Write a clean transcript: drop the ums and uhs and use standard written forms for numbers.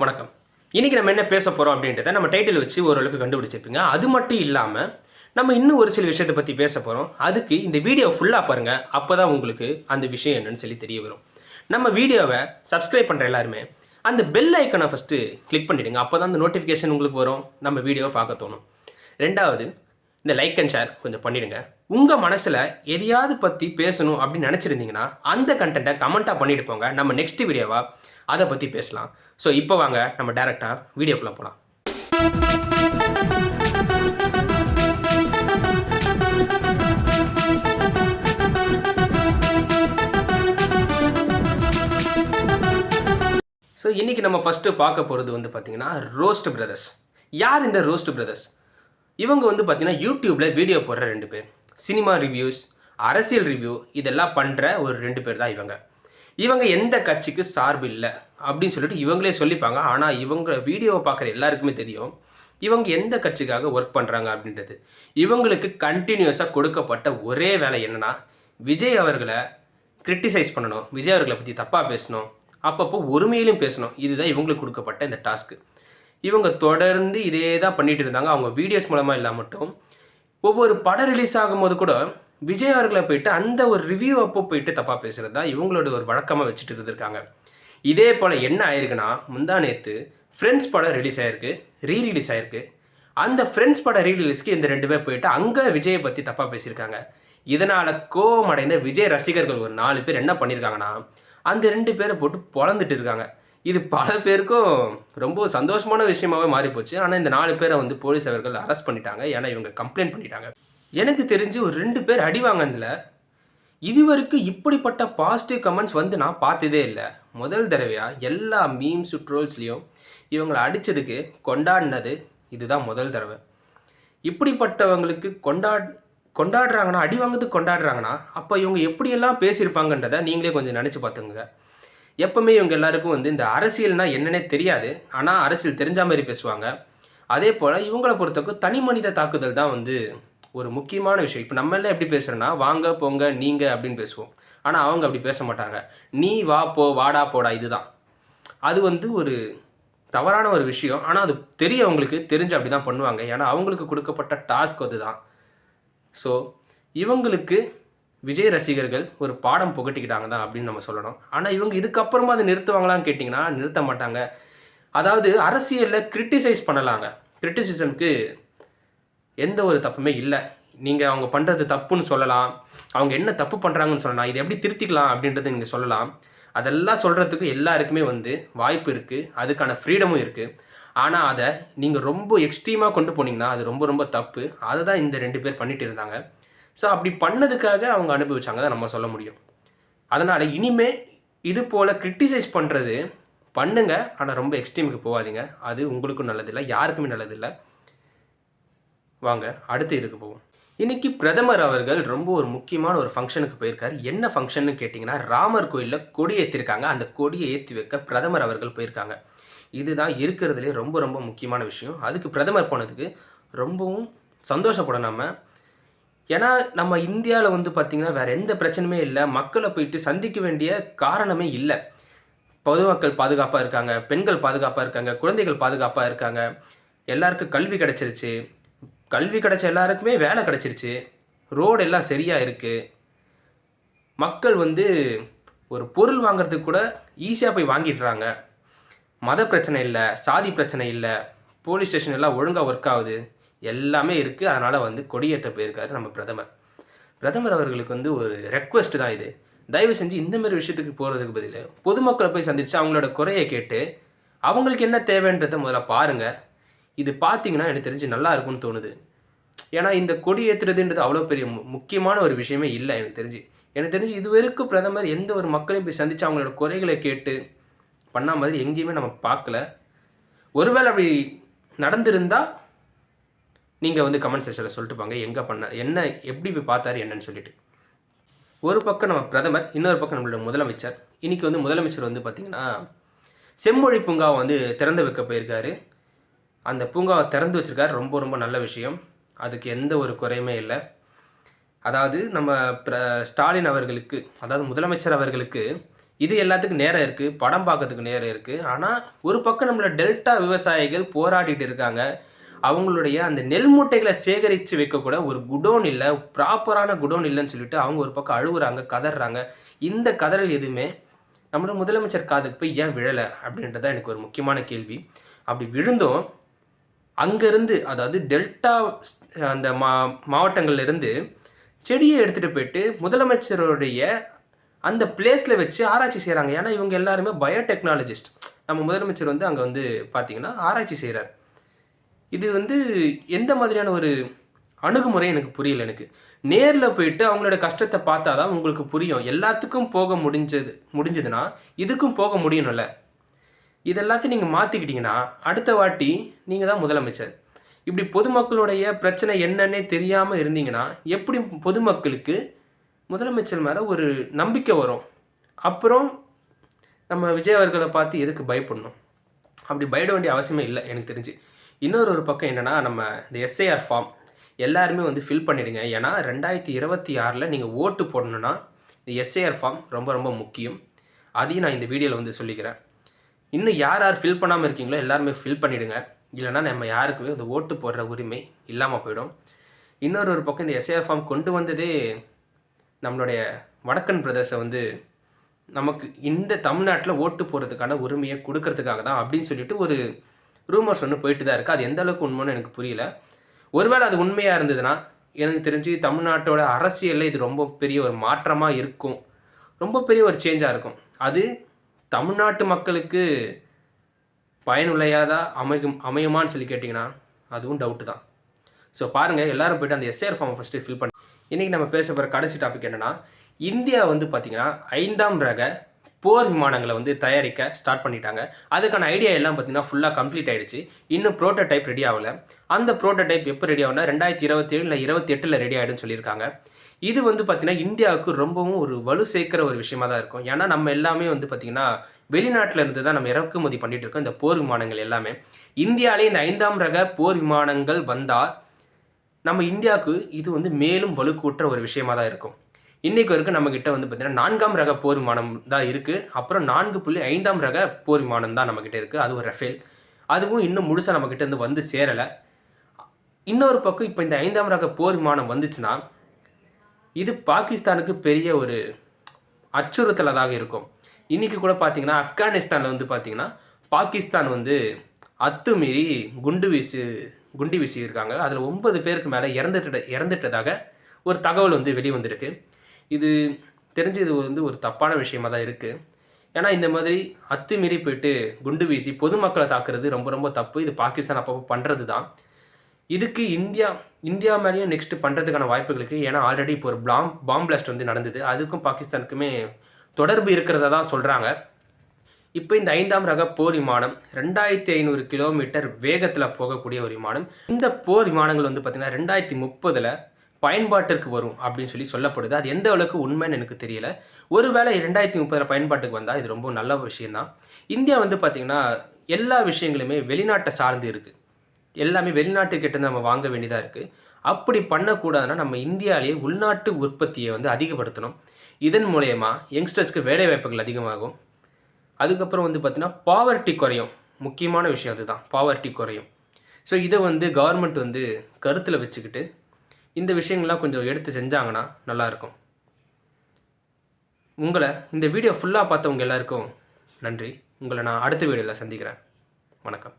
வணக்கம். இன்னைக்கு நம்ம என்ன பேச போறோம் அப்படின்றத நம்ம டைட்டில் வச்சு ஓரளவுக்கு கண்டுபிடிச்சிருப்பீங்க. அது மட்டும் இல்லாம, நம்ம இன்னும் ஒரு சில விஷயத்த பத்தி பேச போறோம். அதுக்கு இந்த வீடியோ ஃபுல்லா பாருங்க. அப்பதான் உங்களுக்கு அந்த விஷயம் என்னன்னு சொல்லி தெரிய வரும். நம்ம வீடியோவ சப்ஸ்கிரைப் பண்ற எல்லாருமே, அந்த பெல் ஐகான ஃபர்ஸ்ட்டு கிளிக் பண்ணிடுங்க. அப்பதான் அந்த நோட்டிஃபிகேஷன் உங்களுக்கு வரும். நம்ம வீடியோவ பார்க்க தோணும். 2வது இந்த லைக் அண்ட் ஷேர் கொஞ்சம் பண்ணிடுங்க. உங்க மனசுல எதையாவது பத்தி பேசணும் அப்படின்னு நினைச்சிருந்தீங்கன்னா, அந்த கண்டென்ட்டை கமெண்ட்டா பண்ணிட்டு போங்க. நம்ம நெக்ஸ்ட் வீடியோவா அதை பத்தி பேசலாம். ஸோ இப்போ வாங்க நம்ம டைரக்டா வீடியோக்குள்ள போலாம். ஸோ இன்னைக்கு நம்ம ஃபர்ஸ்ட் பார்க்க போறது வந்து பார்த்தீங்கன்னா ரோஸ்ட் பிரதர்ஸ். யார் இந்த ரோஸ்ட் பிரதர்ஸ்? இவங்க வந்து பார்த்தீங்கன்னா யூடியூப்ல வீடியோ போடுற 2 பேர். சினிமா ரிவ்யூஸ், அரசியல் ரிவ்யூ இதெல்லாம் பண்ற ஒரு 2 பேர் தான் இவங்க. இவங்க எந்த கட்சிக்கு சார்பு இல்லை அப்படின்னு சொல்லிட்டு இவங்களே சொல்லிப்பாங்க. ஆனால் இவங்க வீடியோவை பார்க்குற எல்லாருக்குமே தெரியும் இவங்க எந்த கட்சிக்காக ஒர்க் பண்ணுறாங்க அப்படின்றது. இவங்களுக்கு கண்டினியூஸாக கொடுக்கப்பட்ட ஒரே வேலை என்னன்னா, விஜய் அவர்களை கிரிட்டிசைஸ் பண்ணணும், விஜய் அவர்களை பற்றி தப்பாக பேசணும், அப்பப்போ ஒருமையிலும் பேசணும். இதுதான் இவங்களுக்கு கொடுக்கப்பட்ட இந்த டாஸ்க்கு. இவங்க தொடர்ந்து இதே தான் பண்ணிட்டு இருந்தாங்க. அவங்க வீடியோஸ் மூலமாக இல்லாமல் மட்டும் ஒவ்வொரு படம் ரிலீஸ் ஆகும்போது கூட விஜய் அவர்களை போயிட்டு அந்த ஒரு ரிவ்யூ அப்போ போயிட்டு தப்பாக பேசுகிறது தான் இவங்களோட ஒரு வழக்கமாக வச்சுட்டு இருந்திருக்காங்க. இதே போல் என்ன ஆயிருக்குன்னா, முந்தா நேற்று ஃப்ரெண்ட்ஸ் படம் ரிலீஸ் ஆகிருக்கு, ரீரிலீஸ் ஆகிருக்கு. அந்த ஃப்ரெண்ட்ஸ் படம் ரீரிலீஸ்க்கு இந்த 2 பேர் போயிட்டு அங்கே விஜயை பற்றி தப்பாக பேசியிருக்காங்க. இதனால் கோவமடைந்த விஜய் ரசிகர்கள் ஒரு 4 பேர் என்ன பண்ணியிருக்காங்கன்னா, அந்த 2 பேரை போட்டு பொழந்துட்டு இருக்காங்க. இது பல பேருக்கும் ரொம்ப சந்தோஷமான விஷயமாகவே மாறிப்போச்சு. ஆனால் இந்த 4 பேரை வந்து போலீஸ் அவர்கள் அரெஸ்ட் பண்ணிட்டாங்க. ஏன்னா இவங்க கம்ப்ளைண்ட் பண்ணிட்டாங்க. எனக்கு தெரிஞ்சு ஒரு 2 பேர் அடி வாங்கினதில் இதுவரைக்கும் இப்படிப்பட்ட பாசிட்டிவ் கமெண்ட்ஸ் வந்து நான் பார்த்ததே இல்லை. முதல் தடவையாக எல்லா மீம்ஸ் ட்ரோல்ஸ்லேயும் இவங்களை அடித்ததுக்கு கொண்டாடினது இதுதான் முதல் தடவை. இப்படிப்பட்டவங்களுக்கு கொண்டாடுறாங்கன்னா, அடி வாங்கிறதுக்கு கொண்டாடுறாங்கன்னா, அப்போ இவங்க எப்படியெல்லாம் பேசியிருப்பாங்கன்றதை நீங்களே கொஞ்சம் நினச்சி பார்த்துங்க. எப்பவுமே இவங்க எல்லாருக்கும் வந்து இந்த அரசியல்னா என்னன்னே தெரியாது. ஆனால் அரசியல் தெரிஞ்ச மாதிரி பேசுவாங்க. அதே போல் இவங்களை பொறுத்தவரைக்கும் தனி மனித தாக்குதல் தான் வந்து ஒரு முக்கியமான விஷயம். இப்போ நம்ம எல்லாம் எப்படி பேசுகிறோன்னா, வாங்க போங்க நீங்கள் அப்படின்னு பேசுவோம். ஆனால் அவங்க அப்படி பேச மாட்டாங்க. நீ வா போ, வாடா போடா, இதுதான். அது வந்து ஒரு தவறான ஒரு விஷயம். ஆனால் அது தெரியும், அவங்களுக்கு தெரிஞ்சு அப்படி தான் பண்ணுவாங்க. ஏன்னா அவங்களுக்கு கொடுக்கப்பட்ட டாஸ்க் அதுதான். ஸோ இவங்களுக்கு விஜய் ரசிகர்கள் ஒரு பாடம் புகட்டிக்கிட்டாங்க தான் அப்படின்னு நம்ம சொல்லணும். ஆனால் இவங்க இதுக்கப்புறமா அதை நிறுத்துவாங்களான்னு கேட்டிங்கன்னா நிறுத்த மாட்டாங்க. அதாவது அரசியலில் கிரிட்டிசைஸ் பண்ணலாங்க. கிரிட்டிசிசம்க்கு எந்த ஒரு தப்புமே இல்லை. நீங்கள் அவங்க பண்ணுறது தப்புன்னு சொல்லலாம், அவங்க என்ன தப்பு பண்ணுறாங்கன்னு சொல்லலாம், இதை எப்படி திருத்திக்கலாம் அப்படின்றத நீங்கள் சொல்லலாம். அதெல்லாம் சொல்கிறதுக்கு எல்லாருக்குமே வந்து வாய்ப்பு இருக்குது, அதுக்கான ஃப்ரீடமும் இருக்குது. ஆனால் அதை நீங்கள் ரொம்ப எக்ஸ்ட்ரீமாக கொண்டு போனீங்கன்னா அது ரொம்ப ரொம்ப தப்பு. அதை தான் இந்த 2 பேர் பண்ணிட்டு இருந்தாங்க. ஸோ அப்படி பண்ணதுக்காக அவங்க அனுபவிச்சாங்க தான் நம்ம சொல்ல முடியும். அதனால் இனிமே இது போல் கிரிட்டிசைஸ் பண்ணுறது பண்ணுங்க, ஆனால் ரொம்ப எக்ஸ்ட்ரீமுக்கு போகாதீங்க. அது உங்களுக்கும் நல்லதில்லை, யாருக்குமே நல்லதில்லை. வாங்க அடுத்த இதுக்கு போவோம். இன்னைக்கு பிரதமர் அவர்கள் ரொம்ப ஒரு முக்கியமான ஒரு ஃபங்க்ஷனுக்கு போயிருக்காரு. என்ன ஃபங்க்ஷன்னு கேட்டிங்கன்னா, ராமர் கோயிலில் கொடி ஏற்றிருக்காங்க. அந்த கொடியை ஏற்றி வைக்க பிரதமர் அவர்கள் போயிருக்காங்க. இதுதான் இருக்கிறதுலே ரொம்ப ரொம்ப முக்கியமான விஷயம். அதுக்கு பிரதமர் போனதுக்கு ரொம்பவும் சந்தோஷப்படும் நம்ம. ஏன்னா நம்ம இந்தியாவில் வந்து பார்த்திங்கன்னா வேறு எந்த பிரச்சனையுமே இல்லை. மக்களை போயிட்டு சந்திக்க வேண்டிய காரணமே இல்லை. பொதுமக்கள் பாதுகாப்பாக இருக்காங்க, பெண்கள் பாதுகாப்பாக இருக்காங்க, குழந்தைகள் பாதுகாப்பாக இருக்காங்க, எல்லாருக்கும் கல்வி கிடச்சிருச்சு, கல்வி கிடச்ச எல்லாருக்குமே வேலை கிடச்சிருச்சு, ரோடு எல்லாம் சரியாக இருக்குது. மக்கள் வந்து ஒரு பொருள் வாங்கிறதுக்கு கூட ஈஸியாக போய் வாங்கிடுறாங்க. மத பிரச்சனை இல்லை, சாதி பிரச்சனை இல்லை, போலீஸ் ஸ்டேஷன் எல்லாம் ஒழுங்காக ஒர்க் ஆகுது, எல்லாமே இருக்குது. அதனால் வந்து கொடியேற்ற போயிருக்காரு நம்ம பிரதமர். பிரதமர் அவர்களுக்கு வந்து ஒரு ரெக்வெஸ்ட் தான் இது. தயவு செஞ்சு இந்தமாதிரி விஷயத்துக்கு போகிறதுக்கு பதில் பொதுமக்களை போய் சந்தித்து அவங்களோட குறையை கேட்டு அவங்களுக்கு என்ன தேவைன்றதை முதல்ல பாருங்கள். இது பார்த்தீங்கன்னா எனக்கு தெரிஞ்சு நல்லா இருக்கும்னு தோணுது. ஏன்னா இந்த கொடி ஏற்றுறதுன்றது அவ்வளோ பெரிய முக்கியமான ஒரு விஷயமே இல்லை எனக்கு தெரிஞ்சு இது வரைக்கும் பிரதமர் எந்த ஒரு மக்களையும் போய் சந்தித்து அவங்களோட குறைகளை கேட்டு பண்ண மாதிரி எங்கேயுமே நம்ம பார்க்கல. ஒருவேளை அப்படி நடந்திருந்தால் நீங்கள் வந்து கமெண்ட் செக்ஷனில் சொல்லிட்டு பாங்க, எங்கே பண்ண என்ன, எப்படி போய் பார்த்தாரு என்னன்னு சொல்லிட்டு. ஒரு பக்கம் நம்ம பிரதமர், இன்னொரு பக்கம் நம்மளோட முதலமைச்சர். இன்றைக்கி வந்து முதலமைச்சர் வந்து பார்த்திங்கன்னா செம்மொழி பூங்காவை வந்து திறந்து வைக்க போயிருக்காரு. அந்த பூங்காவை திறந்து வச்சுருக்காரு. ரொம்ப ரொம்ப நல்ல விஷயம். அதுக்கு எந்த ஒரு குறையுமே இல்லை. அதாவது நம்ம ஸ்டாலின் அவர்களுக்கு, அதாவது முதலமைச்சர் அவர்களுக்கு இது எல்லாத்துக்கும் நேரம் இருக்குது, படம் பார்க்கறதுக்கு நேரம் இருக்குது. ஆனால் ஒரு பக்கம் நம்மள டெல்டா விவசாயிகள் போராடிட்டு இருக்காங்க. அவங்களுடைய அந்த நெல் மூட்டைகளை சேகரித்து வைக்கக்கூட ஒரு குடோன் இல்லை, ப்ராப்பரான குடோன் இல்லைன்னு சொல்லிட்டு அவங்க ஒரு பக்கம் அழுகுறாங்க, கதறாங்க. இந்த கதறல் எதுவுமே நம்மளோட முதலமைச்சர் காதுக்கு போய் ஏன் விழலை அப்படின்றது தான் எனக்கு ஒரு முக்கியமான கேள்வி. அப்படி விழுந்தும் அங்கேருந்து, அதாவது டெல்டா அந்த மாவட்டங்கள்லேருந்து செடியை எடுத்துகிட்டு போயிட்டு முதலமைச்சருடைய அந்த பிளேஸில் வச்சு ஆராய்ச்சி செய்கிறாங்க. ஏன்னா இவங்க எல்லாருமே பயோடெக்னாலஜிஸ்ட். நம்ம முதலமைச்சர் வந்து அங்கே வந்து பார்த்திங்கன்னா ஆராய்ச்சி செய்கிறார். இது வந்து எந்த மாதிரியான ஒரு அணுகுமுறை எனக்கு புரியல. எனக்கு நேரில் போயிட்டு அவங்களோட கஷ்டத்தை பார்த்தா தான் உங்களுக்கு புரியும். எல்லாத்துக்கும் போக முடிஞ்சதுன்னா இதுக்கும் போக முடியணும்ல. இதெல்லாத்தையும் நீங்கள் மாற்றிக்கிட்டிங்கன்னா அடுத்த வாட்டி நீங்கள் தான் முதலமைச்சர். இப்படி பொதுமக்களுடைய பிரச்சனை என்னன்னே தெரியாமல் இருந்தீங்கன்னா எப்படி பொதுமக்களுக்கு முதலமைச்சர் மேலே ஒரு நம்பிக்கை வரும்? அப்புறம் நம்ம விஜய் அவர்களை பார்த்து எதுக்கு பயப்படணும்? அப்படி பயப்பட வேண்டிய அவசியமே இல்லை எனக்கு தெரிஞ்சு. இன்னொரு பக்கம் என்னென்னா, நம்ம இந்த எஸ்ஐஆர் ஃபார்ம் எல்லாருமே வந்து ஃபில் பண்ணிவிடுங்க. ஏன்னா 2026 நீங்கள் ஓட்டு போடணுன்னா இந்த எஸ்ஐஆர் ஃபார்ம் ரொம்ப ரொம்ப முக்கியம். அதையும் நான் இந்த வீடியோவில் வந்து சொல்லிக்கிறேன். இன்னும் யார் யார் ஃபில் பண்ணாமல் இருக்கீங்களோ எல்லாருமே ஃபில் பண்ணிவிடுங்க. இல்லைனா நம்ம யாருக்குமே இந்த ஓட்டு போடுற உரிமை இல்லாமல் போயிடும். இன்னொரு பக்கம் இந்த எஸ்ஐஆர் ஃபார்ம் கொண்டு வந்ததே நம்மளுடைய வடக்கன் பிரதேசம் வந்து நமக்கு இந்த தமிழ்நாட்டில் ஓட்டு போடுறதுக்கான உரிமையை கொடுக்கறதுக்காக தான் அப்படின்னு சொல்லிட்டு ஒரு ரூமர்ஸ் ஒன்று போயிட்டு தான் இருக்குது. அது எந்த அளவுக்கு உண்மைன்னு எனக்கு புரியல. ஒருவேளை அது உண்மையாக இருந்ததுன்னா எனக்கு தெரிஞ்சு தமிழ்நாட்டோட அரசியலில் இது ரொம்ப பெரிய ஒரு மாற்றமாக இருக்கும், ரொம்ப பெரிய ஒரு சேஞ்சாக இருக்கும். அது தமிழ்நாட்டு மக்களுக்கு பயனுள்ளையாதா அமையுமான்னு சொல்லி கேட்டிங்கன்னா அதுவும் டவுட்டு தான். ஸோ பாருங்கள், எல்லோரும் போய்ட்டு அந்த எஸ்ஐஆர் ஃபார்மை ஃபஸ்ட்டு ஃபில் பண்ணி. இன்றைக்கி நம்ம பேச போகிற கடைசி டாபிக் என்னென்னா, இந்தியா வந்து பார்த்திங்கன்னா 5ஆம் ரக போர் விமானங்களை வந்து தயாரிக்க ஸ்டார்ட் பண்ணிட்டாங்க. அதுக்கான ஐடியா எல்லாம் பார்த்திங்கன்னா ஃபுல்லாக கம்ப்ளீட் ஆகிடுச்சு. இன்னும் ப்ரோட்டோடைப் ரெடி ஆகலை. அந்த ப்ரோட்டோடைப் எப்போ ரெடி ஆகுனா 2027 இல்லை 28 ரெடி ஆகிடுன்னு சொல்லியிருக்காங்க. இது வந்து பார்த்திங்கன்னா இந்தியாவுக்கு ரொம்பவும் ஒரு வலு சேர்க்கிற ஒரு விஷயமாக தான் இருக்கும். ஏன்னா நம்ம எல்லாமே வந்து பார்த்திங்கன்னா வெளிநாட்டில் இருந்து தான் நம்ம இறக்குமதி பண்ணிகிட்டு இருக்கோம் இந்த போர் விமானங்கள் எல்லாமே. இந்தியாவிலே இந்த 5ஆம் ரக போர் விமானங்கள் வந்தால் நம்ம இந்தியாவுக்கு இது வந்து மேலும் வலுக்கூட்டுற ஒரு விஷயமாக தான் இருக்கும். இன்றைக்கு வரைக்கும் நம்மக்கிட்ட வந்து பார்த்திங்கன்னா 4ஆம் ரக போர் விமானம் தான் இருக்குது. அப்புறம் 4.5ஆம் ரக போர் விமானம் தான் நம்மக்கிட்ட இருக்குது. அதுவும் ரஃபேல். அதுவும் இன்னும் முழுசாக நம்மக்கிட்ட இருந்து வந்து சேரலை. இன்னொரு பக்கம் இப்போ இந்த 5ஆம் ரக போர் விமானம் வந்துச்சுன்னா இது பாகிஸ்தானுக்கு பெரிய ஒரு அச்சுறுத்தலாக இருக்கும். இன்றைக்கி கூட பார்த்திங்கன்னா ஆப்கானிஸ்தானில் வந்து பார்த்திங்கன்னா பாகிஸ்தான் வந்து அத்துமீறி குண்டு வீசி இருக்காங்க. அதில் 9 பேருக்கு மேலே இறந்துட்டதாக ஒரு தகவல் வந்து வெளிவந்திருக்கு. இது தெரிஞ்சு இது வந்து ஒரு தப்பான விஷயமாக தான் இருக்குது. ஏன்னா இந்த மாதிரி அத்துமீறி போயிட்டு குண்டு வீசி பொதுமக்களை தாக்குறது ரொம்ப ரொம்ப தப்பு. இது பாகிஸ்தான் அப்பப்போ பண்ணுறது தான். இதுக்கு இந்தியா மேலேயும் நெக்ஸ்ட்டு பண்ணுறதுக்கான வாய்ப்புகளுக்கு, ஏன்னா ஆல்ரெடி இப்போ ஒரு பாம் பிளாஸ்ட் வந்து நடந்தது. அதுக்கும் பாகிஸ்தானுக்குமே தொடர்பு இருக்கிறதா தான் சொல்கிறாங்க. இப்போ இந்த 5ஆம் ரக போர் விமானம் 2500 கிலோமீட்டர் வேகத்தில் போகக்கூடிய ஒரு விமானம். இந்த போர் விமானங்கள் வந்து பார்த்திங்கன்னா 2030 பயன்பாட்டிற்கு வரும் அப்படின்னு சொல்லப்படுது. அது எந்த அளவுக்கு உண்மைன்னு எனக்கு தெரியல. ஒருவேளை 2030 பயன்பாட்டுக்கு வந்தால் இது ரொம்ப நல்ல விஷயம்தான். இந்தியா வந்து பார்த்திங்கன்னா எல்லா விஷயங்களுமே வெளிநாட்டை சார்ந்து இருக்குது. எல்லாமே வெளிநாட்டுக்கிட்ட நம்ம வாங்க வேண்டியதாக இருக்குது. அப்படி பண்ணக்கூடாதுன்னா நம்ம இந்தியாவிலேயே உள்நாட்டு உற்பத்தியை வந்து அதிகப்படுத்தணும். இதன் மூலயமா யங்ஸ்டர்ஸ்க்கு வேலை வாய்ப்புகள் அதிகமாகும். அதுக்கப்புறம் வந்து பார்த்திங்கன்னா பாவர்ட்டி குறையும். முக்கியமான விஷயம் அதுதான், பாவர்ட்டி குறையும். ஸோ இதை வந்து கவர்மெண்ட் வந்து கருத்தில் வச்சுக்கிட்டு இந்த விஷயங்கள்லாம் கொஞ்சம் எடுத்து செஞ்சாங்கன்னா நல்லாயிருக்கும். உங்களை இந்த வீடியோ ஃபுல்லாக பார்த்தவங்க எல்லாருக்கும் நன்றி. உங்களை நான் அடுத்த வீடியோவில் சந்திக்கிறேன். வணக்கம்.